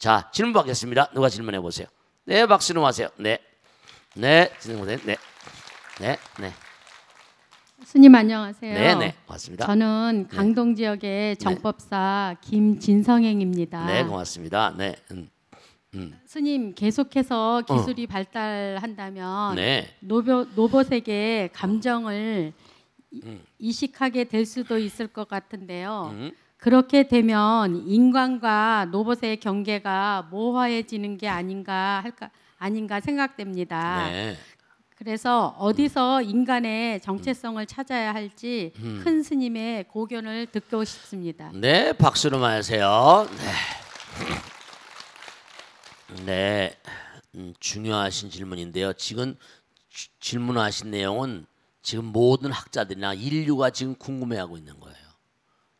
자, 질문 받겠습니다. 누가 질문해 보세요. 네, 박수로 하세요. 네, 네, 질문해. 네, 네, 네. 스님 안녕하세요. 네, 네, 고맙습니다. 저는 강동 지역의 정법사 김진성행입니다. 네, 고맙습니다. 네, 스님 계속해서 기술이 발달한다면 네. 로봇에게 감정을 이식하게 될 수도 있을 것 같은데요. 그렇게 되면 인간과 로봇의 경계가 모호해지는 게 아닌가 생각됩니다. 네. 그래서 어디서 인간의 정체성을 찾아야 할지 큰 스님의 고견을 듣고 싶습니다. 네, 박수로 하세요. 네, 중요하신 질문인데요. 지금 질문하신 내용은 지금 모든 학자들이나 인류가 지금 궁금해하고 있는 거예요.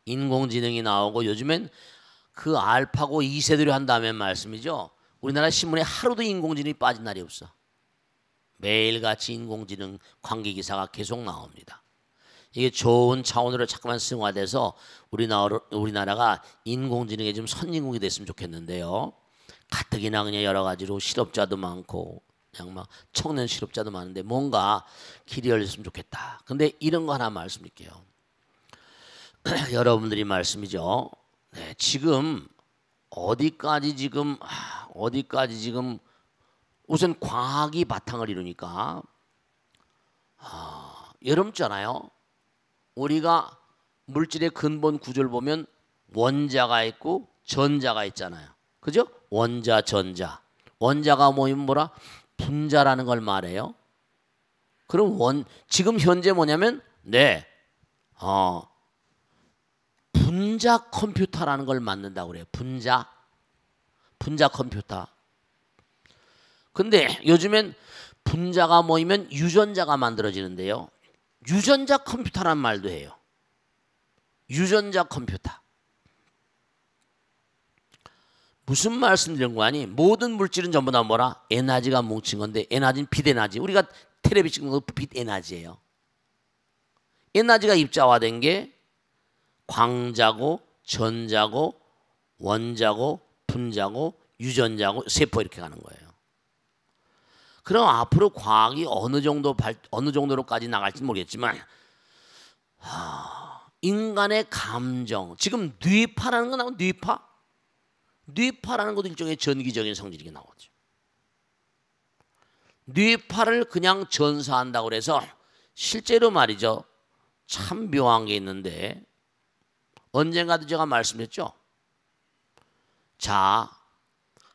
인공지능이 나오고 요즘엔 그 알파고 2세대로 한다면 말씀이죠. 우리나라 신문에 하루도 인공지능이 빠진 날이 없어. 매일같이 인공지능 관계기사가 계속 나옵니다. 이게 좋은 차원으로 자꾸만 승화돼서 우리나라가 인공지능에 좀 선진국이 됐으면 좋겠는데요. 가뜩이나 그냥 여러 가지로 실업자도 많고 그냥 막 청년 실업자도 많은데 뭔가 길이 열렸으면 좋겠다. 근데 이런 거 하나 말씀드릴게요. 여러분들이 말씀이죠. 네, 지금 어디까지 지금 우선 과학이 바탕을 이루니까 여러분잖아요. 우리가 물질의 근본 구조를 보면 원자가 있고 전자가 있잖아요. 그죠? 원자, 전자. 원자가 모이면 뭐라? 분자라는 걸 말해요. 그럼 지금 현재 뭐냐면 분자 컴퓨터라는 걸 만든다고 그래요. 분자 컴퓨터. 근데 요즘엔 분자가 모이면 유전자가 만들어지는데요. 유전자 컴퓨터란 말도 해요. 유전자 컴퓨터. 무슨 말씀드린 거 아니? 모든 물질은 전부 다 뭐라? 에너지가 뭉친 건데 에너지는 빛 에너지. 우리가 텔레비 찍는 것도 빛 에너지예요. 에너지가 입자화된 게 광자고 전자고 원자고 분자고 유전자고 세포 이렇게 가는 거예요. 그럼 앞으로 과학이 어느 정도로까지 나갈지 모르겠지만 인간의 감정, 지금 뇌파라는 거 나오면 뇌파라는 것도 일종의 전기적인 성질이 나오죠. 뇌파를 그냥 전사한다고 그래서 실제로 말이죠. 참 묘한 게 있는데 언젠가도 제가 말씀드렸죠. 자,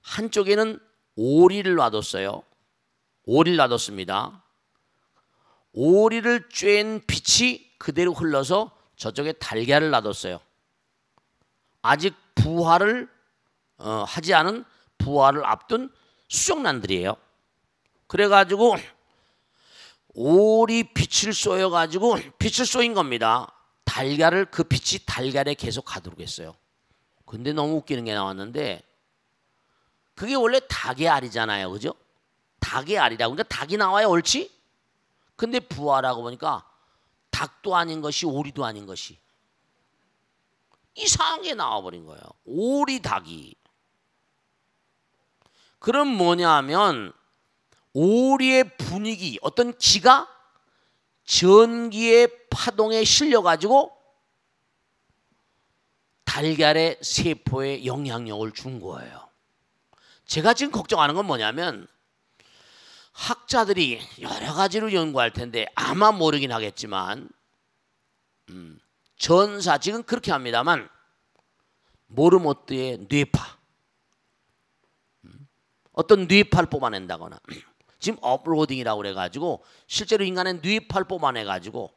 한쪽에는 오리를 놔뒀어요. 오리를 놔뒀습니다. 오리를 쬐은 빛이 그대로 흘러서 저쪽에 달걀을 놔뒀어요. 아직 부화를 하지 않은 부화를 앞둔 수정란들이에요. 그래가지고 오리 빛을 쏘여가지고 빛을 쏘인 겁니다. 달걀을 그 빛이 달걀에 계속 가도록 했어요. 근데 너무 웃기는 게 나왔는데 그게 원래 닭의 알이잖아요. 그죠? 닭의 알이라고. 그러니까 닭이 나와야 옳지? 근데 부화라고 보니까 닭도 아닌 것이 오리도 아닌 것이 이상한 게 나와버린 거예요. 오리 닭이. 그럼 뭐냐 하면 오리의 분위기, 어떤 기가 전기의 파동에 실려가지고 달걀의 세포에 영향력을 준 거예요. 제가 지금 걱정하는 건 뭐냐면 학자들이 여러 가지로 연구할 텐데 아마 모르긴 하겠지만 전사 지금 그렇게 합니다만 모르모트의 뇌파 어떤 뇌파를 뽑아낸다거나 지금 업로딩이라고 그래가지고 실제로 인간의 뇌파를 뽑아내가지고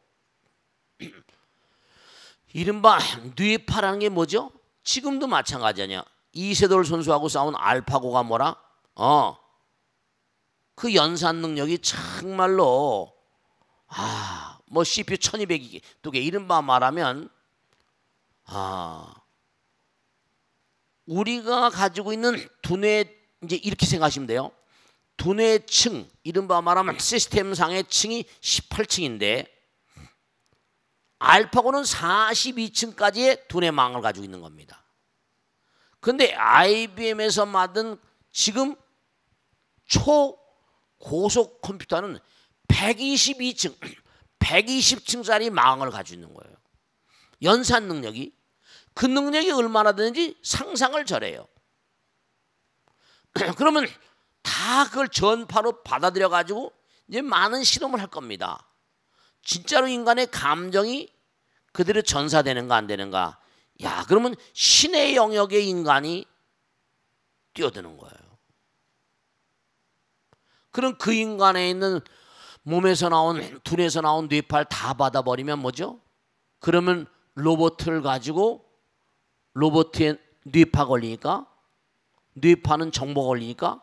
이른바 뇌파라는 게 뭐죠? 지금도 마찬가지 아니야. 이세돌 선수하고 싸운 알파고가 뭐라? 그 연산 능력이 정말로 뭐 CPU 1200개 이른바 말하면 우리가 가지고 있는 두뇌 이제 이렇게 생각하시면 돼요. 두뇌층 이른바 말하면 시스템상의 층이 18층인데 알파고는 42층까지의 두뇌망을 가지고 있는 겁니다. 근데 IBM에서 만든 지금 초고속 컴퓨터는 122층, 120층짜리 망을 가지고 있는 거예요. 연산 능력이. 그 능력이 얼마나 되는지 상상을 절해요. 그러면 다 그걸 전파로 받아들여 가지고 이제 많은 실험을 할 겁니다. 진짜로 인간의 감정이 그대로 전사되는가 안 되는가. 야, 그러면 신의 영역의 인간이 뛰어드는 거예요. 그럼 그 인간에 있는 몸에서 나온, 두뇌에서 나온 뇌파를 다 받아버리면 뭐죠? 그러면 로봇을 가지고 로봇에 뇌파 걸리니까, 뇌파는 정보 걸리니까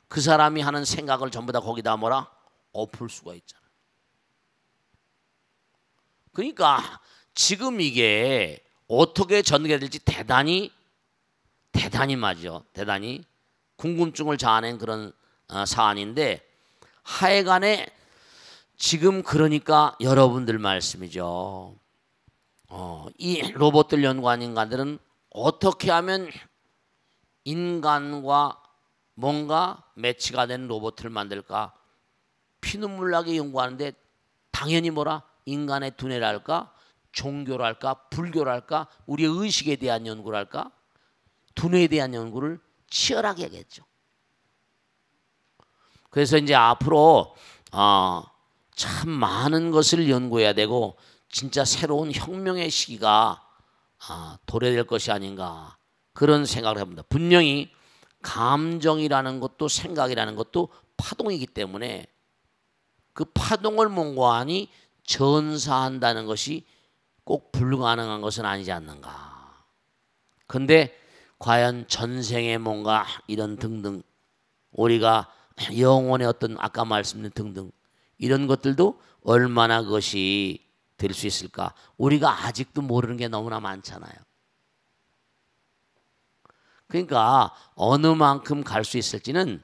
그 사람이 하는 생각을 전부 다 거기다 뭐라? 엎을 수가 있잖아요. 그러니까 지금 이게 어떻게 전개될지 대단히 말이죠. 대단히 궁금증을 자아낸 그런 사안인데, 하여간에 지금 그러니까 여러분들 말씀이죠. 이 로봇들 연구한 인간들은 어떻게 하면 인간과 뭔가 매치가 된 로봇을 만들까 피눈물 나게 연구하는데, 당연히 뭐라? 인간의 두뇌랄까, 종교랄까, 불교랄까, 우리의 의식에 대한 연구랄까, 두뇌에 대한 연구를 치열하게 하겠죠. 그래서 이제 앞으로 참 많은 것을 연구해야 되고 진짜 새로운 혁명의 시기가 도래될 것이 아닌가, 그런 생각을 해봅니다. 분명히 감정이라는 것도 생각이라는 것도 파동이기 때문에 그 파동을 몽고하니 전사한다는 것이 꼭 불가능한 것은 아니지 않는가. 근데 과연 전생에 뭔가 이런 등등, 우리가 영혼의 어떤 아까 말씀드린 등등 이런 것들도 얼마나 그것이 될 수 있을까. 우리가 아직도 모르는 게 너무나 많잖아요. 그러니까 어느 만큼 갈 수 있을지는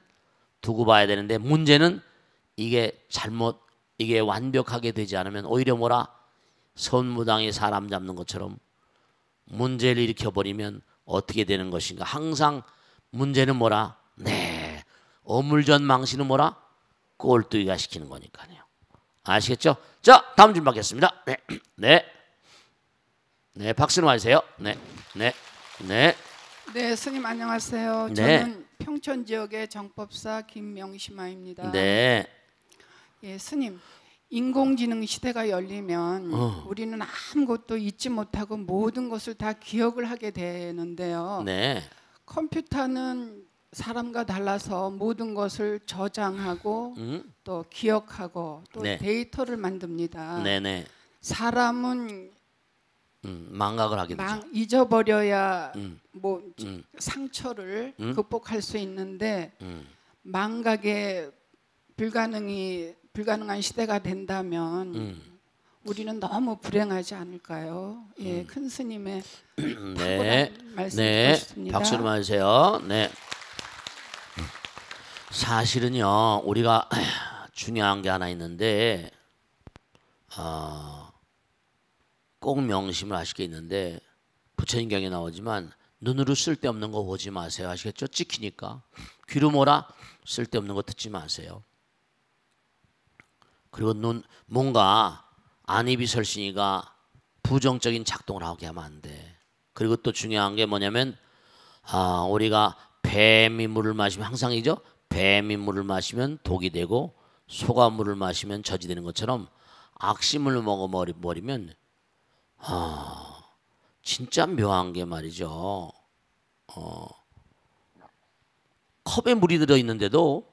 두고 봐야 되는데, 문제는 이게 이게 완벽하게 되지 않으면 오히려 뭐라? 선무당이 사람 잡는 것처럼 문제를 일으켜버리면 어떻게 되는 것인가. 항상 문제는 뭐라? 네, 어물전 망신은 뭐라? 꼴뚜기가 시키는 거니까요. 아시겠죠? 자, 다음 질문 받겠습니다. 네, 박수를 맞으세요. 네. 네, 스님 안녕하세요. 네. 저는 평촌 지역의 정법사 김명심아입니다. 네. 예, 스님, 인공지능 시대가 열리면 우리는 아무것도 잊지 못하고 모든 것을 다 기억을 하게 되는데요. 네. 컴퓨터는 사람과 달라서 모든 것을 저장하고 또 기억하고 또 네. 데이터를 만듭니다. 네네. 사람은 망각을 하게 되죠. 잊어버려야 뭐 상처를 극복할 수 있는데 망각에 불가능한 시대가 된다면 우리는 너무 불행하지 않을까요? 예, 큰 스님의 네. 말씀 네. 듣고 싶습니다. 박수를 맞으세요. 네. 사실은요, 우리가 중요한 게 하나 있는데, 꼭 명심을 하실 게 있는데, 부처님 경에 나오지만 눈으로 쓸데없는 거 보지 마세요. 아시겠죠? 찍히니까. 귀로 뭐라? 쓸데없는 거 듣지 마세요. 그리고 뭔가 안입이 설신이가 부정적인 작동을 하게 하면 안 돼. 그리고 또 중요한 게 뭐냐면, 우리가 배민물을 마시면 항상이죠. 배민물을 마시면 독이 되고 소가물을 마시면 젖이 되는 것처럼 악심을 먹어버리면 진짜 묘한 게 말이죠. 컵에 물이 들어있는데도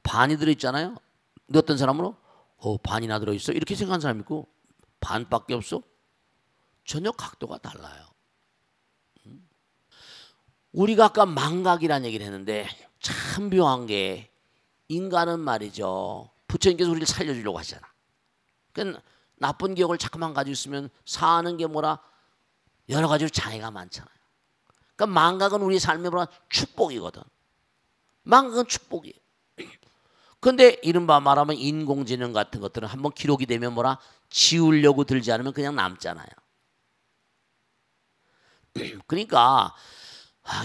반이 들어있잖아요. 근데 어떤 사람은 반이나 들어있어 이렇게 생각하는 사람이 있고, 반밖에 없어. 전혀 각도가 달라요. 우리가 아까 망각이라는 얘기를 했는데 참 묘한 게, 인간은 말이죠, 부처님께서 우리를 살려주려고 하시잖아. 그러니까 나쁜 기억을 자꾸만 가지고 있으면 사는 게 뭐라? 여러 가지로 장애가 많잖아요. 그러니까 망각은 우리 삶에 보면 축복이거든. 망각은 축복이에요. 근데 이른바 말하면 인공지능 같은 것들은 한번 기록이 되면 뭐라? 지우려고 들지 않으면 그냥 남잖아요. 그러니까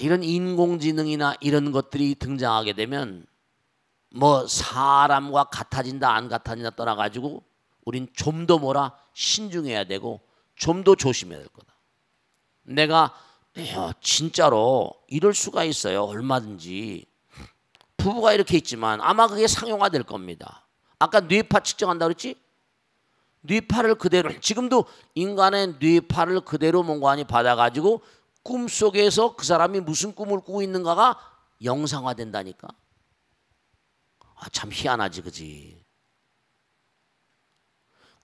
이런 인공지능이나 이런 것들이 등장하게 되면 뭐 사람과 같아진다 안 같아진다 떠나가지고 우린 좀 더 뭐라 신중해야 되고 좀 더 조심해야 될 거다. 내가 진짜로 이럴 수가 있어요. 얼마든지 부부가 이렇게 있지만 아마 그게 상용화 될 겁니다. 아까 뇌파 측정한다 그랬지? 뇌파를 그대로 지금도 인간의 뇌파를 그대로 몽관이 받아가지고 꿈속에서 그 사람이 무슨 꿈을 꾸고 있는가가 영상화된다니까. 참 희한하지 그지?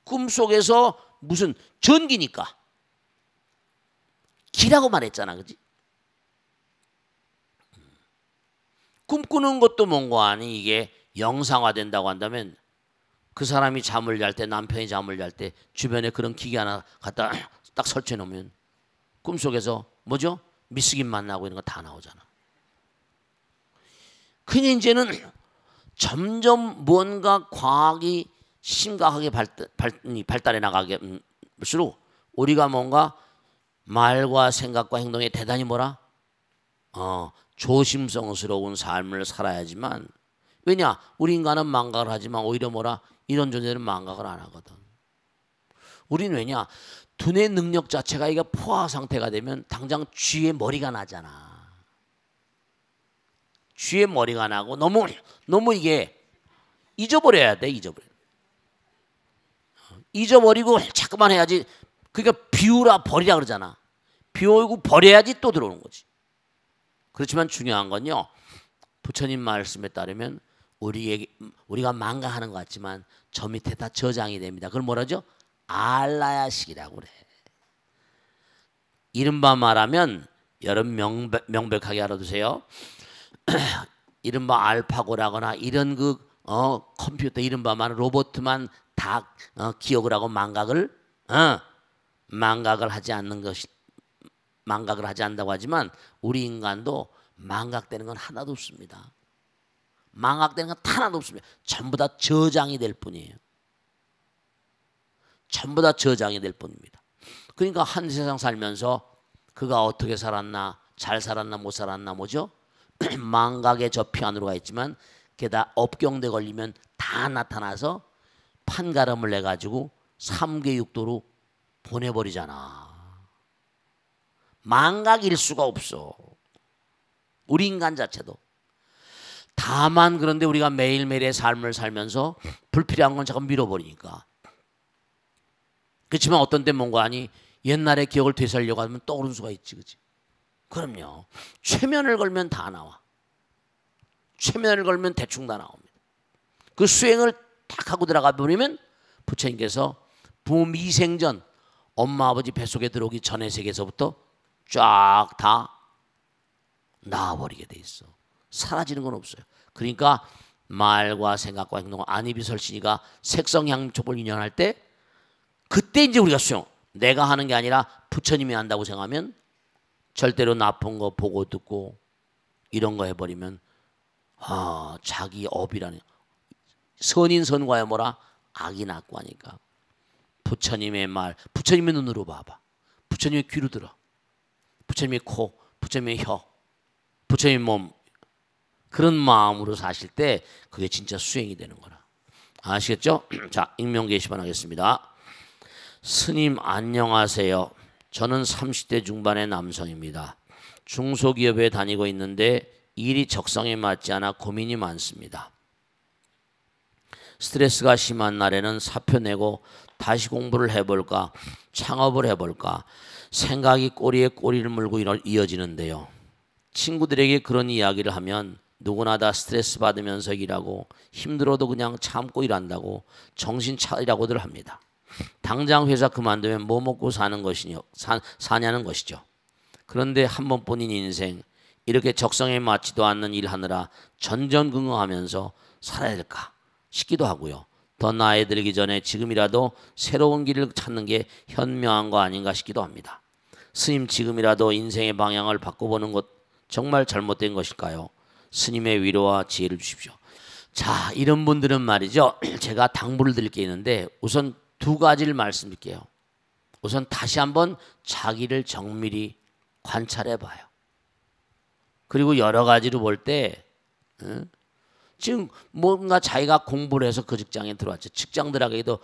꿈속에서 무슨 전기니까 기라고 말했잖아 그지? 꿈꾸는 것도 뭔가 아니 이게 영상화된다고 한다면 그 사람이 잠을 잘 때 남편이 잠을 잘 때 주변에 그런 기계 하나 갖다 딱 설치해 놓으면 꿈속에서 뭐죠? 미스김 만나고 이런 거 다 나오잖아. 그냥 이제는 점점 뭔가 과학이 심각하게 발달해 나가게 할수록 우리가 뭔가 말과 생각과 행동에 대단히 뭐라 조심성스러운 삶을 살아야지만 왜냐 우리 인간은 망각을 하지만 오히려 뭐라 이런 존재는 망각을 안 하거든. 우리는 왜냐 두뇌 능력 자체가 이게 포화 상태가 되면 당장 쥐의 머리가 나잖아. 쥐의 머리가 나고 너무 이게 잊어버려야 돼. 잊어버리고 자꾸만 해야지. 그러니까 비우라 버리라 그러잖아. 비우고 버려야지 또 들어오는 거지. 그렇지만 중요한 건요. 부처님 말씀에 따르면 우리가 망각하는 것 같지만 저 밑에 다 저장이 됩니다. 그걸 뭐라죠? 알라야식이라고 그래. 이른바 말하면 여러분 명백하게 알아두세요. 이른바 알파고라거나 이런 컴퓨터 이른바 말하는 로봇만 다 기억을 하고 망각을 하지 않는 것이 망각을 하지 않는다고 하지만 우리 인간도 망각되는 건 하나도 없습니다. 망각되는 건 하나도 없습니다. 전부 다 저장이 될 뿐이에요. 전부 다 저장이 될 뿐입니다. 그러니까 한 세상 살면서 그가 어떻게 살았나 잘 살았나 못 살았나 뭐죠? 망각의 저 피안으로 가 있지만 게다가 업경대 걸리면 다 나타나서 판가름을 내가지고 3계 6도로 보내버리잖아. 망각일 수가 없어. 우리 인간 자체도. 다만 그런데 우리가 매일매일의 삶을 살면서 불필요한 건 자꾸 밀어버리니까. 그렇지만 어떤 때 뭔가 아니 옛날의 기억을 되살려고 하면 떠오르는 수가 있지. 그치? 그럼요. 최면을 걸면 다 나와. 최면을 걸면 대충 다 나옵니다. 그 수행을 딱 하고 들어가 버리면 부처님께서 부미생전 엄마 아버지 뱃속에 들어오기 전의 세계에서부터 쫙 다 나와버리게 돼 있어. 사라지는 건 없어요. 그러니까 말과 생각과 행동 안이비설신이가 색성향촉을 인연할 때 그때 이제 우리가 수용 내가 하는 게 아니라 부처님이 한다고 생각하면 절대로 나쁜 거 보고 듣고 이런 거 해버리면 자기 업이라는 선인 선과야 뭐라 악이 낫고 하니까 부처님의 말 부처님의 눈으로 봐봐. 부처님의 귀로 들어. 부처님의 코 부처님의 혀 부처님의 몸 그런 마음으로 사실 때 그게 진짜 수행이 되는 거라. 아시겠죠? 자, 익명 게시판 하겠습니다. 스님 안녕하세요. 저는 30대 중반의 남성입니다. 중소기업에 다니고 있는데 일이 적성에 맞지 않아 고민이 많습니다. 스트레스가 심한 날에는 사표 내고 다시 공부를 해볼까 창업을 해볼까 생각이 꼬리에 꼬리를 물고 이어지는데요. 친구들에게 그런 이야기를 하면 누구나 다 스트레스 받으면서 일하고 힘들어도 그냥 참고 일한다고 정신 차리라고들 합니다. 당장 회사 그만두면 뭐 먹고 사냐는 것이죠. 그런데 한 번뿐인 인생 이렇게 적성에 맞지도 않는 일하느라 전전긍긍하면서 살아야 될까 싶기도 하고요. 더 나이 들기 전에 지금이라도 새로운 길을 찾는 게 현명한 거 아닌가 싶기도 합니다. 스님 지금이라도 인생의 방향을 바꿔보는 것 정말 잘못된 것일까요? 스님의 위로와 지혜를 주십시오. 자, 이런 분들은 말이죠. 제가 당부를 드릴 게 있는데 우선 두 가지를 말씀드릴게요. 우선 다시 한번 자기를 정밀히 관찰해 봐요. 그리고 여러 가지로 볼 때 지금 뭔가 자기가 공부를 해서 그 직장에 들어왔죠. 직장 들어가기도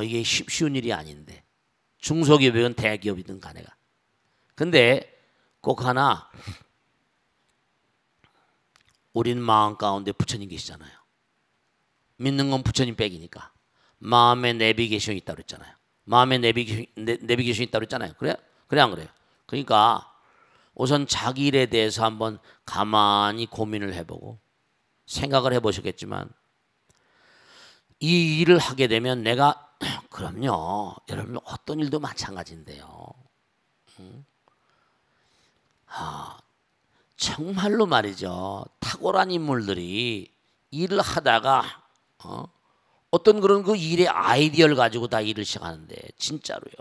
이게 쉬운 일이 아닌데 중소기업이든 대기업이든 간에가. 근데 꼭 하나 우린 마음 가운데 부처님 계시잖아요. 믿는 건 부처님 백이니까. 마음에 내비게이션이 있다고 그랬잖아요. 마음에 내비게이션이 있다고 그랬잖아요. 그래? 그래 안 그래요? 그러니까 우선 자기 일에 대해서 한번 가만히 고민을 해보고 생각을 해보셨겠지만 이 일을 하게 되면 내가 그럼요. 여러분 어떤 일도 마찬가지인데요. 정말로 말이죠. 탁월한 인물들이 일을 하다가 어떤 그런 그 일의 아이디어를 가지고 다 일을 시작하는데 진짜로요.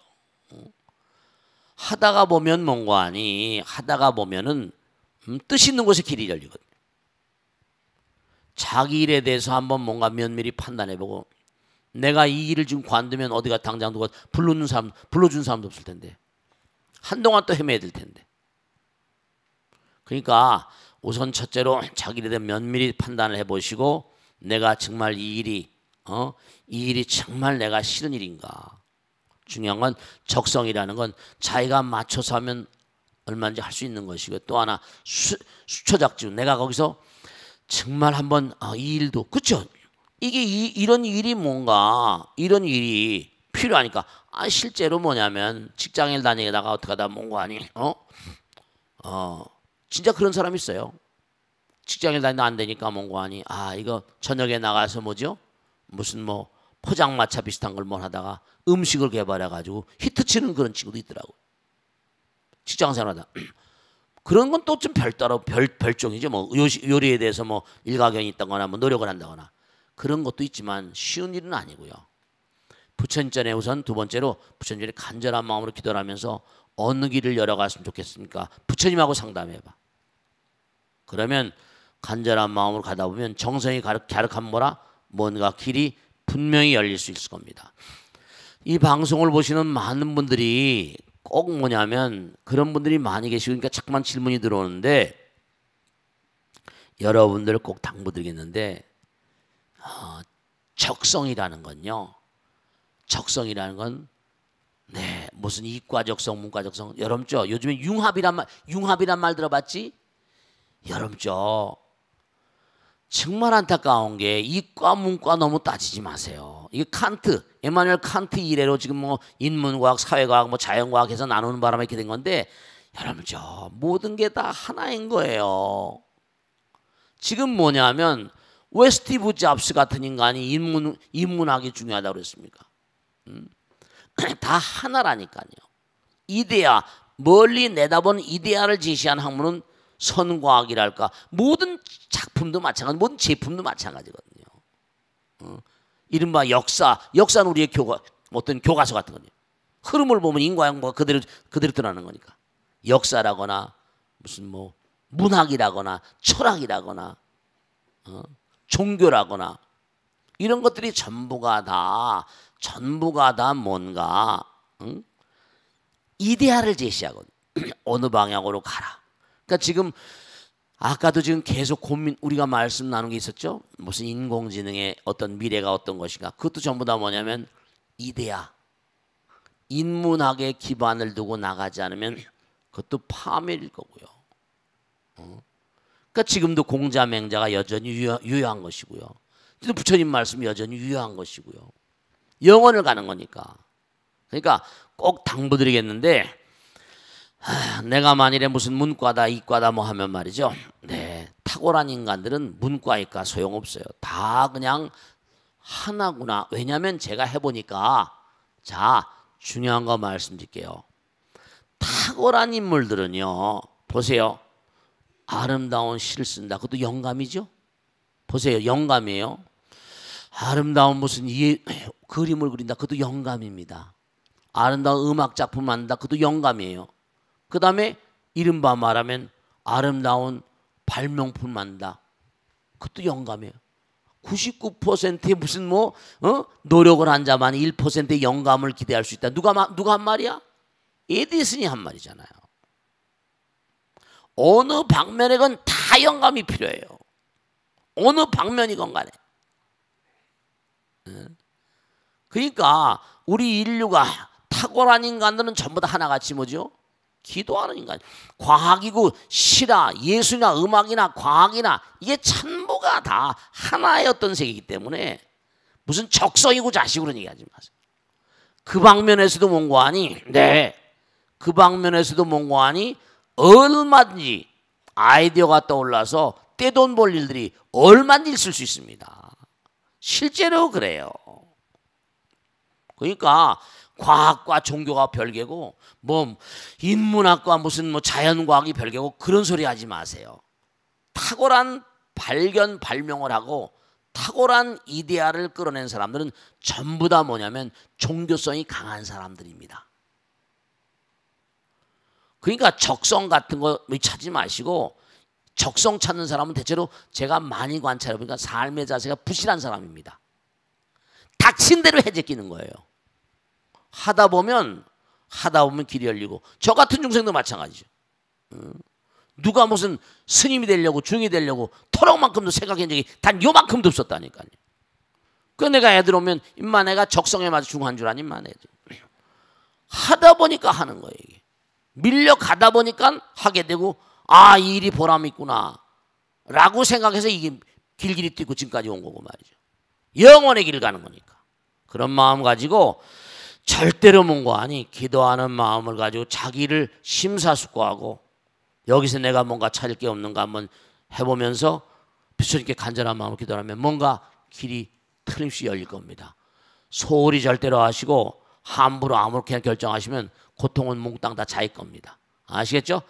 하다가 보면 뭔가 아니 하다가 보면은 뜻 있는 곳에 길이 열리거든요. 자기 일에 대해서 한번 뭔가 면밀히 판단해보고 내가 이 일을 지금 관두면 어디가 당장 누가 불러준 사람도 없을 텐데 한동안 또 헤매야 될 텐데. 그러니까 우선 첫째로 자기 일에 대해 면밀히 판단을 해보시고 내가 정말 이 일이 정말 내가 싫은 일인가. 중요한 건 적성이라는 건 자기가 맞춰서 하면 얼마인지 할 수 있는 것이고 또 하나 수초작지운 내가 거기서 정말 한번 이 일도 그렇죠. 이게 이런 일이 뭔가 이런 일이 필요하니까 실제로 뭐냐면 직장일 다니다가 어떻게 하다 뭔가 아니 진짜 그런 사람 있어요. 직장일 다니다 안 되니까 뭔가 아니 이거 저녁에 나가서 뭐죠 무슨 뭐 포장마차 비슷한 걸 뭘 하다가 음식을 개발해 가지고 히트치는 그런 친구도 있더라고요. 직장생활하다. 그런 건 또 좀 별따로 별종이죠. 뭐 요리에 대해서 뭐 일가견이 있다거나 뭐 노력을 한다거나 그런 것도 있지만 쉬운 일은 아니고요. 부처님 전에 우선 두 번째로 부처님 전에 간절한 마음으로 기도를 하면서 어느 길을 열어갔으면 좋겠습니까? 부처님하고 상담해봐. 그러면 간절한 마음으로 가다 보면 정성이 갸륵하면 뭐라? 뭔가 길이 분명히 열릴 수 있을 겁니다. 이 방송을 보시는 많은 분들이 꼭 뭐냐면 그런 분들이 많이 계시니까 자꾸만 질문이 들어오는데 여러분들 꼭 당부드리겠는데 적성이라는 건요. 적성이라는 건 무슨 이과 적성, 문과 적성. 여러분죠. 요즘에 융합이란 말 들어봤지? 여러분죠. 정말 안타까운 게 이과 문과 너무 따지지 마세요. 이게 에마누엘 칸트 이래로 지금 뭐 인문과학, 사회과학, 뭐 자연과학 해서 나누는 바람에 이렇게 된 건데 여러분죠. 모든 게 다 하나인 거예요. 지금 뭐냐면 왜 스티브 잡스 같은 인간이 인문학이 중요하다고 그랬습니까? 다 하나라니까요. 이데아, 멀리 내다본 이데아를 제시한 학문은 선과학이랄까 모든 작품도 마찬가지, 모든 제품도 마찬가지거든요. 이른바 역사는 우리의 어떤 교과서 같은 거죠. 흐름을 보면 인과양보가 그대로 드러나는 거니까. 역사라거나 무슨 뭐 문학이라거나 철학이라거나 종교라거나 이런 것들이 전부가 다 뭔가 이데아를 제시하거든요. 어느 방향으로 가라. 그러니까 지금 아까도 지금 계속 우리가 말씀 나눈 게 있었죠. 무슨 인공지능의 어떤 미래가 어떤 것인가. 그것도 전부 다 뭐냐면 이데아. 인문학의 기반을 두고 나가지 않으면 그것도 파멸일 거고요. 그러니까 지금도 공자맹자가 여전히 유효한 것이고요. 부처님 말씀이 여전히 유효한 것이고요. 영원을 가는 거니까. 그러니까 꼭 당부드리겠는데 내가 만일에 무슨 문과다 이과다 뭐 하면 말이죠. 탁월한 인간들은 문과 이과 소용없어요. 다 그냥 하나구나. 왜냐하면 제가 해보니까 중요한 거 말씀드릴게요. 탁월한 인물들은요. 보세요. 아름다운 시를 쓴다. 그것도 영감이죠. 보세요. 영감이에요. 아름다운 무슨 그림을 그린다. 그것도 영감입니다. 아름다운 음악 작품을 만든다. 그것도 영감이에요. 그 다음에 이른바 말하면 아름다운 발명품 만든다. 그것도 영감이에요. 99%의 무슨 노력을 한 자만 1%의 영감을 기대할 수 있다. 누가 한 말이야? 에디슨이 한 말이잖아요. 어느 방면에건 다 영감이 필요해요. 어느 방면이건 간에. 그러니까 우리 인류가 탁월한 인간들은 전부 다 하나같이 뭐죠? 기도하는 인간. 과학이고 실화, 예술이나 음악이나 과학이나 이게 전부가 다 하나의 어떤 세계이기 때문에 무슨 적성이고 자식으로 얘기하지 마세요. 그 방면에서도 mon고하니, 네, 그 방면에서도 mon고하니 얼마든지 아이디어가 떠올라서 떼돈 벌 일들이 얼마든지 있을 수 있습니다. 실제로 그래요. 그러니까 과학과 종교가 별개고 뭐 인문학과 무슨 뭐 자연과학이 별개고 그런 소리 하지 마세요. 탁월한 발견 발명을 하고 탁월한 이데아를 끌어낸 사람들은 전부 다 뭐냐면 종교성이 강한 사람들입니다. 그러니까 적성 같은 거 찾지 마시고 적성 찾는 사람은 대체로 제가 많이 관찰해 보니까 삶의 자세가 부실한 사람입니다. 닥친 대로 해제끼는 거예요. 하다 보면 길이 열리고 저 같은 중생도 마찬가지죠. 누가 무슨 스님이 되려고 중이 되려고 토록만큼도 생각한 적이 단 요만큼도 없었다니까요. 그 내가 애들 오면 임마 내가 적성에 맞아 중한 줄 아니 임마 애들. 하다 보니까 하는 거예요. 이게. 밀려가다 보니까 하게 되고 아, 이 일이 보람 있구나 라고 생각해서 이게 길길이 뛰고 지금까지 온 거고 말이죠. 영원의 길 가는 거니까. 그런 마음 가지고 절대로 mon고하니 기도하는 마음을 가지고 자기를 심사숙고하고 여기서 내가 뭔가 찾을 게 없는가 한번 해보면서 비스님께 간절한 마음으로 기도하면 뭔가 길이 틀림없이 열릴 겁니다. 소홀히 절대로 하시고 함부로 아무렇게나 결정하시면 고통은 몽땅 다 자기 겁니다. 아시겠죠?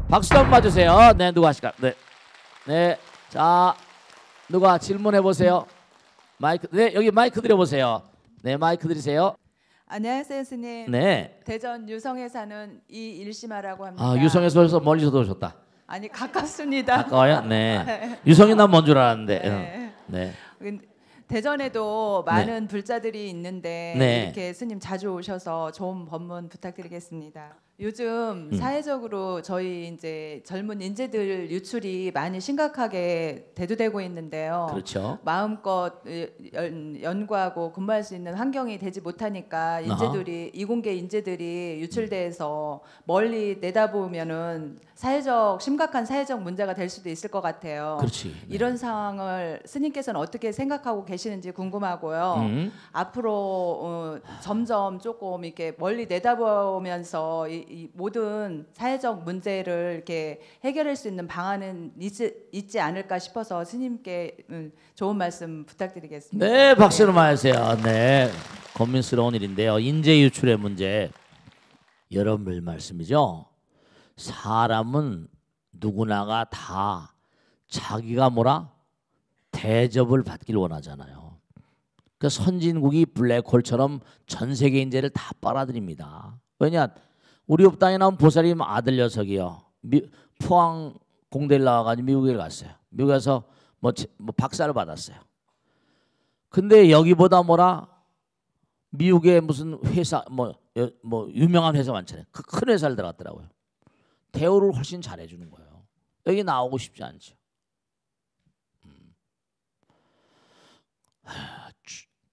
박수 한번 봐주세요. 네, 누가 하실까? 네, 네, 자, 누가 질문해 보세요. 마이크, 네, 여기 마이크 드려보세요. 네, 마이크 드리세요. 안녕하세요, 스님. 네. 대전 유성에 사는 이일심아라고 합니다. 아, 유성에서 벌써 멀리서 오셨다. 아니, 가깝습니다. 가까워요? 네. 유성이 난 먼 줄 알았는데. 네. 네. 대전에도 많은 불자들이 있는데 네. 이렇게 스님 자주 오셔서 좋은 법문 부탁드리겠습니다. 요즘 사회적으로 저희 이제 젊은 인재들 유출이 많이 심각하게 대두되고 있는데요. 그렇죠. 마음껏 연구하고 근무할 수 있는 환경이 되지 못하니까 인재들이 이공계 인재들이 유출돼서 멀리 내다보면은 심각한 사회적 문제가 될 수도 있을 것 같아요. 그렇지. 네. 이런 상황을 스님께서는 어떻게 생각하고 계시는지 궁금하고요. 앞으로 점점 조금 이렇게 멀리 내다보면서 이 모든 사회적 문제를 이렇게 해결할 수 있는 방안은 있지 않을까 싶어서 스님께 좋은 말씀 부탁드리겠습니다. 네, 박수로 맞으세요. 네, 고민스러운 일인데요. 인재 유출의 문제, 여러분들 말씀이죠. 사람은 누구나가 다 자기가 대접을 받길 원하잖아요. 그 선진국이 블랙홀처럼 전 세계 인재를 다 빨아들입니다. 왜냐? 우리 법당에 나온 보살님 아들 녀석이요. 포항 공대를 나와가지고 미국에 갔어요. 미국에서 뭐 박사를 받았어요. 근데 여기보다 미국의 무슨 회사 뭐 유명한 회사 많잖아요. 그 큰 회사를 들어갔더라고요. 대우를 훨씬 잘해주는 거예요. 여기 나오고 싶지 않죠.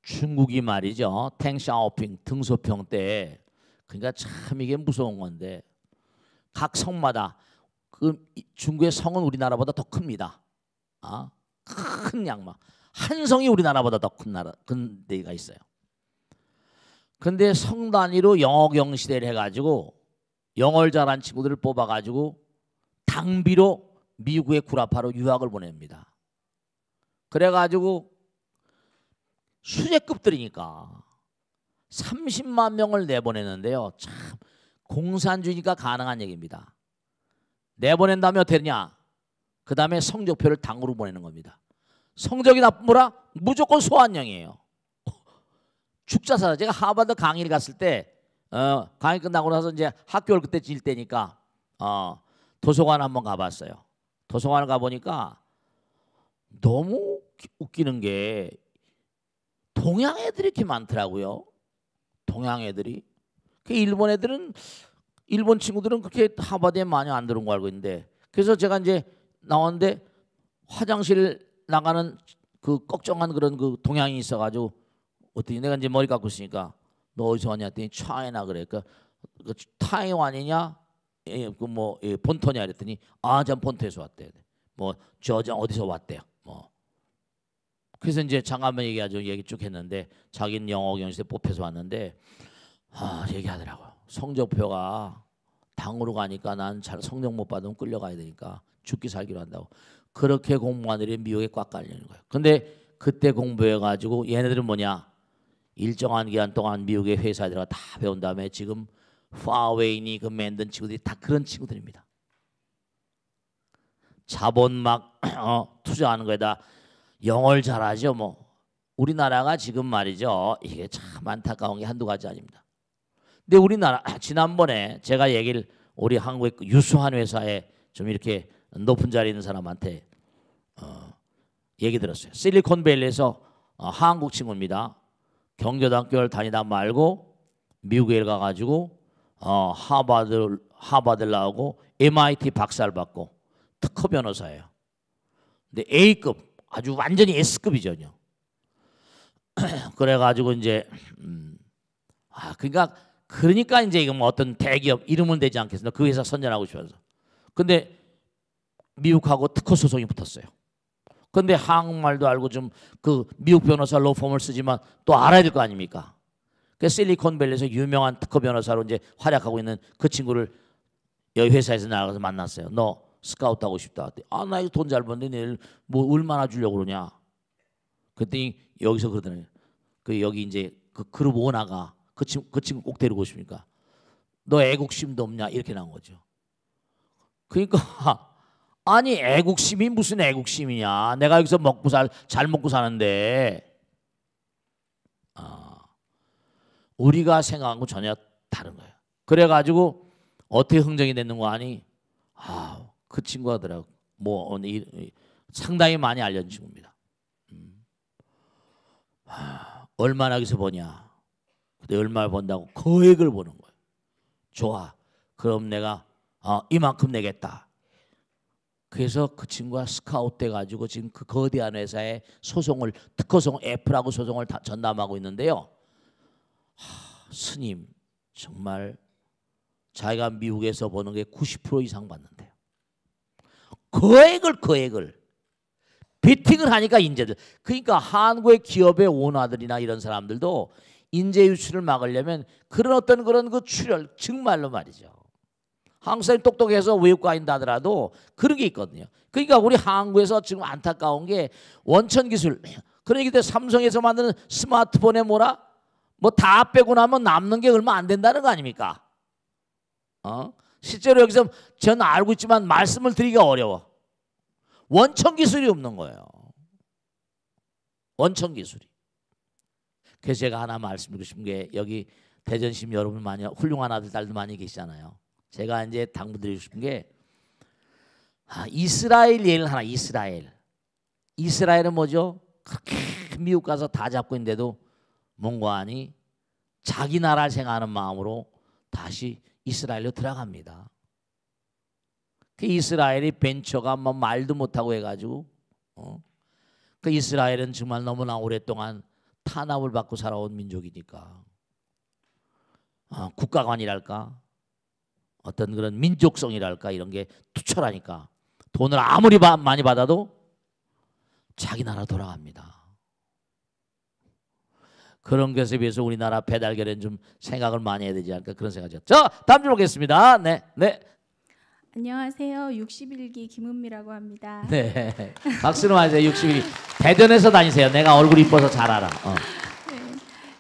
중국이 말이죠. 탱샤오핑 등소평 때 그러니까 참 이게 무서운 건데 각 성마다 그 중국의 성은 우리나라보다 더 큽니다. 큰 양막 한 성이 우리나라보다 더 큰 데가 있어요. 근데 성 단위로 영어 경시대를 해가지고 영어를 잘한 친구들을 뽑아가지고 당비로 미국의 구라파로 유학을 보냅니다. 그래가지고 수재급들이니까 30만 명을 내보내는데요. 참 공산주의니까 가능한 얘기입니다. 내보낸 다음에 어떻게 되냐? 그 다음에 성적표를 당으로 보내는 겁니다. 성적이 나쁘면 무조건 소환형이에요. 죽자사자. 제가 하버드 강의를 갔을 때 강의 끝나고 나서 이제 학교를 그때 질 때니까 도서관 한번 가봤어요. 도서관을 가보니까 너무 웃기는 게 동양 애들이 이렇게 많더라고요. 동양 애들이. 그 일본 애들은 일본 친구들은 그렇게 하버드에 많이 안 들어온 거 알고 있는데 그래서 제가 이제 나왔는데 화장실 나가는 그 걱정한 그런 그 동양인이 있어가지고 어떻게 내가 이제 머리 깎고 있으니까 너 어디서 왔냐 했더니 차이나 그래. 그 타이완이냐 그뭐 본토냐 그랬더니 전 본토에서 왔대. 뭐 저장 어디서 왔대요. 뭐 그래서 이제 잠깐만 얘기 쭉 했는데 자기는 영어 경시대 뽑혀서 왔는데 얘기하더라고요. 성적표가 당으로 가니까 난 잘 성적 못 받으면 끌려가야 되니까 죽기 살기로 한다고. 그렇게 공부한 애들이 미국에 꽉 깔리는 거예요. 근데 그때 공부해가지고 얘네들은 뭐냐 일정한 기간 동안 미국의 회사에 들어가 다 배운 다음에 지금 파웨이니 그 만든 친구들이 다 그런 친구들입니다. 자본 막 투자하는 거에다 영어를 잘하죠. 뭐 우리나라가 지금 말이죠. 이게 참 안타까운 게 한두 가지 아닙니다. 근데 우리나라 지난번에 제가 얘기를 우리 한국의 유수한 회사에 좀 이렇게 높은 자리에 있는 사람한테 얘기 들었어요. 실리콘밸리에서 한국 친구입니다. 경제학교를 다니다 말고 미국에 가가지고 하버드를 나오고 MIT 박사를 받고 특허 변호사예요. 근데 A급 아주 완전히 S급이죠. 그래가지고 이제 그러니까 이제 이거 뭐 어떤 대기업 이름은 되지 않겠습니다. 그 회사 선전하고 싶어서. 근데 미국하고 특허 소송이 붙었어요. 근데 한국말도 알고 좀 그 미국 변호사 로펌을 쓰지만 또 알아야 될 거 아닙니까? 그 실리콘밸리에서 유명한 특허 변호사로 이제 활약하고 있는 그 친구를 여기 회사에서 나가서 만났어요. 너 스카우트 하고 싶다. 나 이거 돈 잘 버는데 내일 뭐 얼마나 주려고 그러냐? 그랬더니 여기서 그러더니 그 여기 이제 그 그룹 오나가 그 친구 꼭 데리고 오십니까? 너 애국심도 없냐? 이렇게 나온 거죠. 그러니까 아니 애국심이 무슨 애국심이냐? 내가 여기서 잘 먹고 사는데 우리가 생각한 거 전혀 다른 거예요. 그래가지고 어떻게 흥정이 됐는 거 아니? 그 친구가 하더라고. 뭐 상당히 많이 알려진 친구입니다. 얼마나 여기서 버냐? 근데 얼마 번다고 거액을 버는 거예요. 좋아. 그럼 내가 이만큼 내겠다. 그래서 그 친구가 스카우트 돼가지고 지금 그 거대한 회사에 특허소송 애플하고 소송을 전담하고 있는데요. 스님 정말 자기가 미국에서 버는 게 90% 이상 받는데요. 거액을 베팅을 하니까 인재들. 그러니까 한국의 기업의 오너들이나 이런 사람들도 인재 유출을 막으려면 그런 그 출혈 정말로 말이죠. 한국 사람이 똑똑해서 외국 가인다 하더라도 그런 게 있거든요. 그러니까 우리 한국에서 지금 안타까운 게 원천 기술. 그러니까 삼성에서 만드는 스마트폰에 뭐 다 빼고 나면 남는 게 얼마 안 된다는 거 아닙니까? 실제로 여기서 저는 알고 있지만 말씀을 드리기가 어려워. 원천 기술이 없는 거예요. 원천 기술이. 그래서 제가 하나 말씀드리고 싶은 게 여기 대전시민 여러분 많이 훌륭한 아들 딸들 많이 계시잖아요. 제가 이제 당부드리고 싶은 게 이스라엘 예를 하나. 이스라엘은 뭐죠? 그렇게 미국 가서 다 잡고 있는데도 뭔가 하니 자기 나라를 생각하는 마음으로 다시 이스라엘로 들어갑니다. 그 이스라엘이 벤처가 뭐 말도 못하고 해가지고 그 이스라엘은 정말 너무나 오랫동안 탄압을 받고 살아온 민족이니까 국가관이랄까 어떤 그런 민족성이랄까 이런 게 투철하니까 돈을 아무리 많이 받아도 자기 나라 돌아갑니다. 그런 것에 비해서 우리나라 배달결은 좀 생각을 많이 해야 되지 않을까 그런 생각이죠. 자, 다음 줄 보겠습니다. 네. 안녕하세요. 61기 김은미라고 합니다. 네. 박수로 맞아요. 61기. 대전에서 다니세요. 내가 얼굴 이뻐서 잘 알아. 네.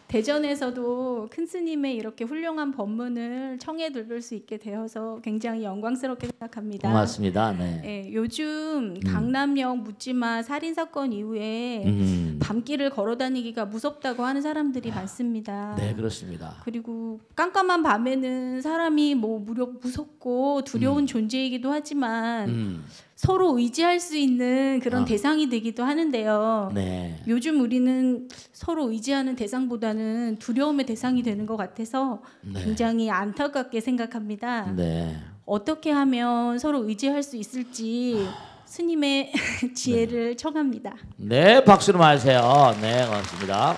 대전에서도 큰 스님의 이렇게 훌륭한 법문을 청해 들을 수 있게 되어서 굉장히 영광스럽게 생각합니다. 고맙습니다. 네. 네, 요즘 강남역 묻지마 살인 사건 이후에 밤길을 걸어다니기가 무섭다고 하는 사람들이 많습니다. 네, 그렇습니다. 그리고 깜깜한 밤에는 사람이 뭐 무섭고 두려운 존재이기도 하지만 서로 의지할 수 있는 그런 대상이 되기도 하는데요. 네. 요즘 우리는 서로 의지하는 대상보다는 두려움의 대상이 되는 것 같아서 네. 굉장히 안타깝게 생각합니다. 네. 어떻게 하면 서로 의지할 수 있을지 스님의 지혜를 청합니다. 네, 박수로 맞으세요. 네, 고맙습니다.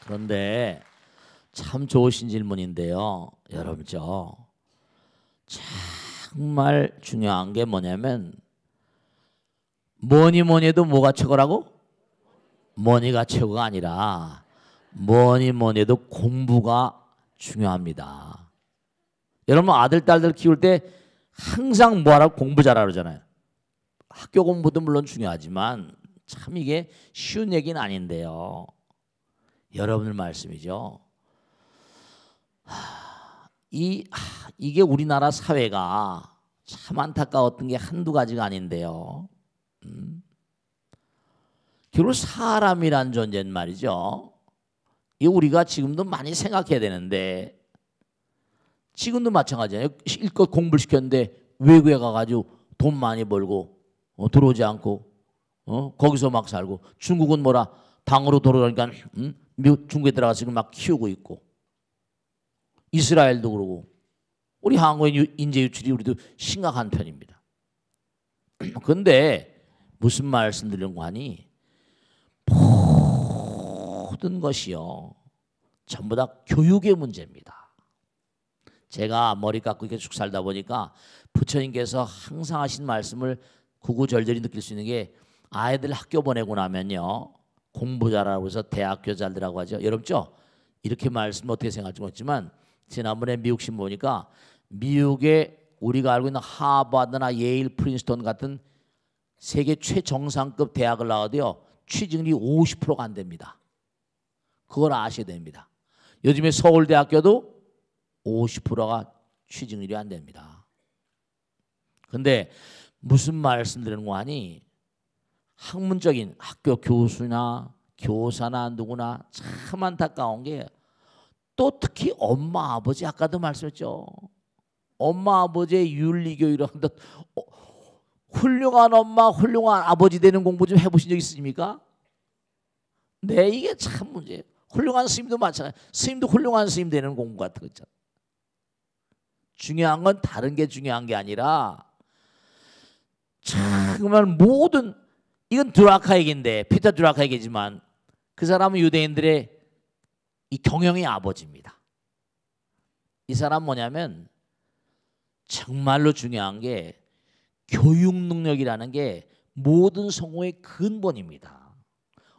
그런데 참 좋으신 질문인데요. 여러분죠. 정말 중요한 게 뭐냐면 뭐니 해도 뭐가 최고라고? 뭐니가 최고가 아니라 뭐니 해도 공부가 중요합니다. 여러분 아들 딸들 키울 때 항상 뭐하라고 공부 잘하라 그러잖아요. 학교 공부도 물론 중요하지만 참 이게 쉬운 얘기는 아닌데요. 여러분들 말씀이죠. 이게 우리나라 사회가 참 안타까웠던 게 한두 가지가 아닌데요. 결국 사람이란 존재는 말이죠. 이 우리가 지금도 많이 생각해야 되는데 지금도 마찬가지예요. 실컷 공부를 시켰는데 외국에 가가지고 돈 많이 벌고 들어오지 않고 거기서 막 살고 중국은 뭐라 당으로 돌아가니까 중국에 들어가서 지금 막 키우고 있고 이스라엘도 그러고 우리 한국의 인재 유출이 우리도 심각한 편입니다. 그런데 무슨 말씀드리려고 하니 모든 것이요 전부 다 교육의 문제입니다. 제가 머리 깎고 이렇게 쭉 살다 보니까 부처님께서 항상 하신 말씀을 구구절절히 느낄 수 있는 게 아이들 학교 보내고 나면요 공부 잘하라고 해서 대학교 잘 들라고 하죠. 여러분죠 이렇게 말씀 어떻게 생각할지 모르겠지만 지난번에 미국 신문 보니까 미국에 우리가 알고 있는 하버드나 예일, 프린스턴 같은 세계 최정상급 대학을 나와도요 취직률이 50%가 안 됩니다. 그걸 아셔야 됩니다. 요즘에 서울대학교도 50%가 취직률이 안 됩니다. 근데 무슨 말씀드리는 거 하니 학문적인 학교 교수나 교사나 누구나 참 안타까운 게 또 특히 엄마 아버지 아까도 말씀했죠. 엄마 아버지의 윤리교육을 한다. 훌륭한 엄마 훌륭한 아버지 되는 공부 좀 해보신 적 있으십니까? 네, 이게 참 문제예요. 훌륭한 스님도 마찬가지. 스님도 훌륭한 스님 되는 공부 같은 거 있잖아요. 중요한 건 다른 게 중요한 게 아니라 정말 모든 이건 드라카 얘기인데 피터 드라카 얘기지만 그 사람은 유대인들의 이 경영의 아버지입니다. 이 사람 뭐냐면 정말로 중요한 게 교육 능력이라는 게 모든 성공의 근본입니다.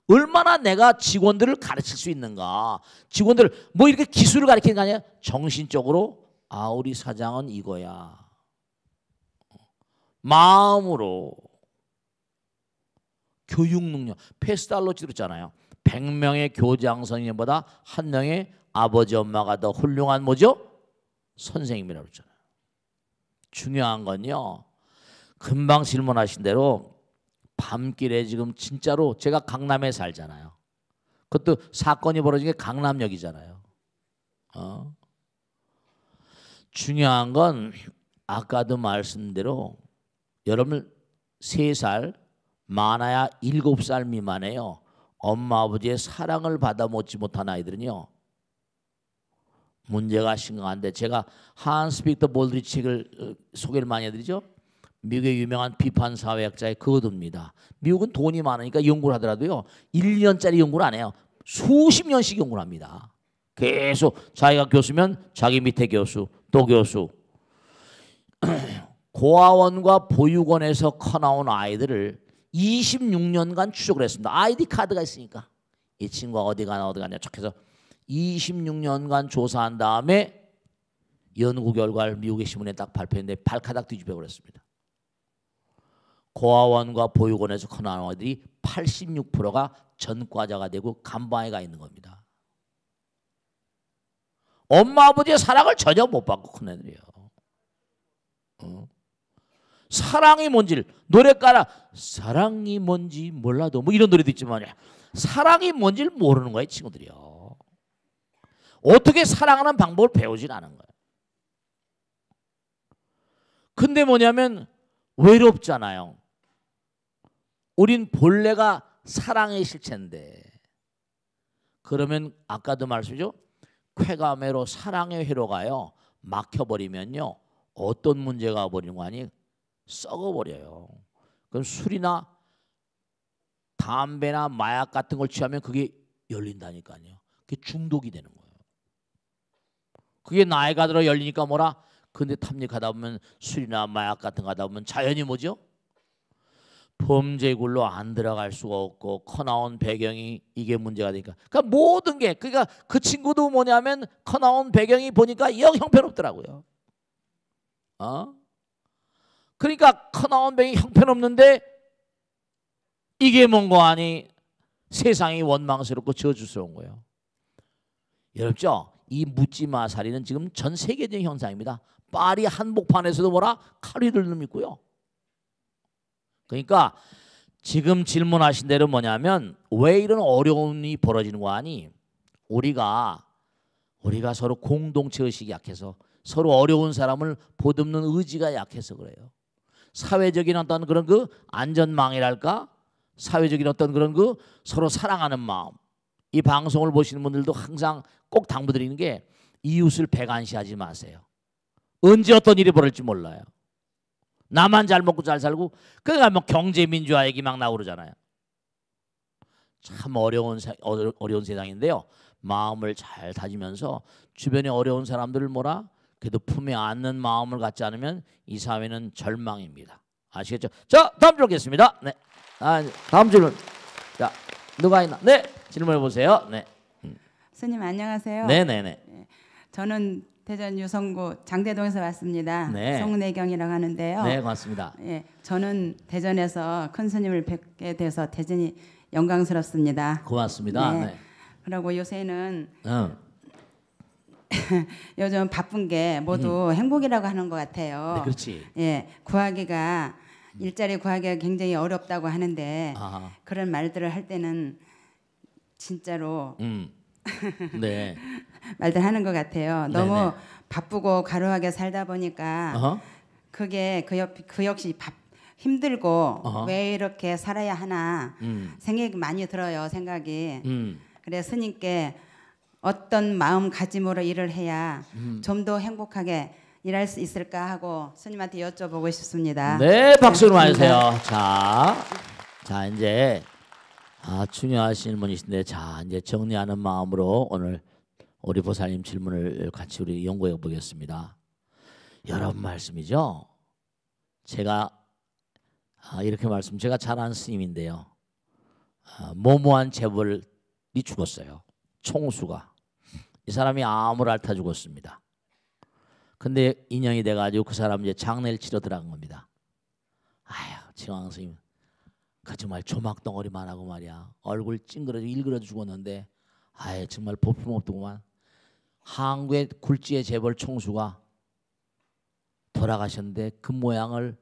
얼마나 내가 직원들을 가르칠 수 있는가. 직원들 뭐 이렇게 기술을 가르치는 게 아니라 정신적으로 우리 사장은 이거야. 마음으로 교육 능력. 페스달로치 들었잖아요. 100명의 교장 선생님보다 한 명의 아버지 엄마가 더 훌륭한 뭐죠? 선생님이라고 그랬잖아요. 중요한 건요. 금방 질문하신 대로 밤길에 지금 진짜로 제가 강남에 살잖아요. 그것도 사건이 벌어진 게 강남역이잖아요. 중요한 건 아까도 말씀대로 여러분 3살 많아야 7살 미만에요. 엄마 아버지의 사랑을 받아 먹지 못한 아이들은요. 문제가 심각한데 제가 한스 빅터 볼드리치 책을 소개를 많이 해드리죠. 미국의 유명한 비판 사회학자의 그것입니다. 미국은 돈이 많으니까 연구를 하더라도요. 1년짜리 연구를 안 해요. 수십 년씩 연구를 합니다. 계속 자기가 교수면 자기 밑에 교수 또 교수. 고아원과 보육원에서 커나온 아이들을 26년간 추적을 했습니다. 아이디 카드가 있으니까 이 친구가 어디 가냐 쭉 해서 26년간 조사한 다음에 연구 결과를 미국의 신문에 딱 발표했는데 발가닥 뒤집어 버렸습니다. 고아원과 보육원에서 커나온 아이들이 86%가 전과자가 되고 감방에 가 있는 겁니다. 엄마 아버지의 사랑을 전혀 못 받고 큰 애들이에요. 사랑이 뭔지를 노래 깔아 사랑이 뭔지 몰라도 뭐 이런 노래도 있지만 사랑이 뭔지를 모르는 거예요. 친구들이요. 어떻게 사랑하는 방법을 배우질 않은 거예요. 근데 뭐냐면 외롭잖아요. 우린 본래가 사랑의 실체인데, 그러면 아까도 말씀이죠. 쾌감회로 사랑의 회로 가요. 막혀버리면요 어떤 문제가 버리는 거 아니? 썩어버려요. 그럼 술이나 담배나 마약 같은 걸 취하면 그게 열린다니까요. 그게 중독이 되는 거예요. 그게 나이가 들어 열리니까 뭐라? 근데 탐닉하다 보면 술이나 마약 같은 거 하다 보면 자연히 뭐죠? 범죄 굴로 안 들어갈 수가 없고 커 나온 배경이 이게 문제가 되니까, 그러니까 모든 게, 그러니까 그 친구도 뭐냐면 커 나온 배경이 보니까 영 형편없더라고요. 그러니까 커 나온 배경이 형편없는데 이게 뭔가 아니 세상이 원망스럽고 저주스러운 거예요. 여럽죠? 이 묻지마 살이는 지금 전 세계적인 현상입니다. 파리 한복판에서도 뭐라? 칼휘들름 있고요. 그러니까 지금 질문하신 대로 뭐냐면 왜 이런 어려움이 벌어지는 거 아니? 우리가 서로 공동체 의식이 약해서, 서로 어려운 사람을 보듬는 의지가 약해서 그래요. 사회적인 어떤 그런 그 안전망이랄까? 사회적인 어떤 그런 그 서로 사랑하는 마음. 이 방송을 보시는 분들도 항상 꼭 당부드리는 게 이웃을 배관시하지 마세요. 언제 어떤 일이 벌어질지 몰라요. 나만 잘 먹고 잘 살고, 그러니까 뭐 경제민주화 얘기 막 나오잖아요. 참 어려운 세상인데요. 마음을 잘 다지면서 주변에 어려운 사람들을 뭐라? 그래도 품에 안는 마음을 갖지 않으면 이 사회는 절망입니다. 아시겠죠? 자, 다음 질문 겠습니다. 네. 다음 질문. 자, 누가 있나? 네, 질문해 보세요. 네. 스님 안녕하세요. 네네네. 저는 대전 유성구 장대동에서 왔습니다. 네. 송내경이라고 하는데요. 네, 고맙습니다. 예, 저는 대전에서 큰 스님을 뵙게 돼서 대전이 영광스럽습니다. 고맙습니다. 네. 네. 그리고 요새는 요즘 바쁜 게 모두 행복이라고 하는 것 같아요. 네, 그렇지. 예, 구하기가 일자리 구하기가 굉장히 어렵다고 하는데 아하. 그런 말들을 할 때는 진짜로 네. 말들 하는 것 같아요. 너무 네네. 바쁘고 가루하게 살다 보니까 어허. 그게 그 역시 힘들고 어허. 왜 이렇게 살아야 하나 생각이 많이 들어요. 생각이. 그래 스님께 어떤 마음가짐으로 일을 해야 좀 더 행복하게 일할 수 있을까 하고 스님한테 여쭤보고 싶습니다. 네, 박수로 네, 맞으세요. 자 이제 중요하신 분이신데, 자 이제 정리하는 마음으로 오늘 우리 보살님 질문을 같이 우리 연구해 보겠습니다. 여러분 말씀이죠. 제가 이렇게 제가 잘 아는 스님인데요. 모모한 재벌이 죽었어요. 총수가. 이 사람이 암을 앓다 죽었습니다. 근데 인연이 돼가지고 그 사람 이제 장례를 치러 들어간 겁니다. 아휴, 지왕 스님, 그 정말 조막덩어리만 하고 말이야. 얼굴 찡그러지고 일그러져 죽었는데, 아예 정말 볼품없더구만. 한국의 굴지의 재벌 총수가 돌아가셨는데 그 모양을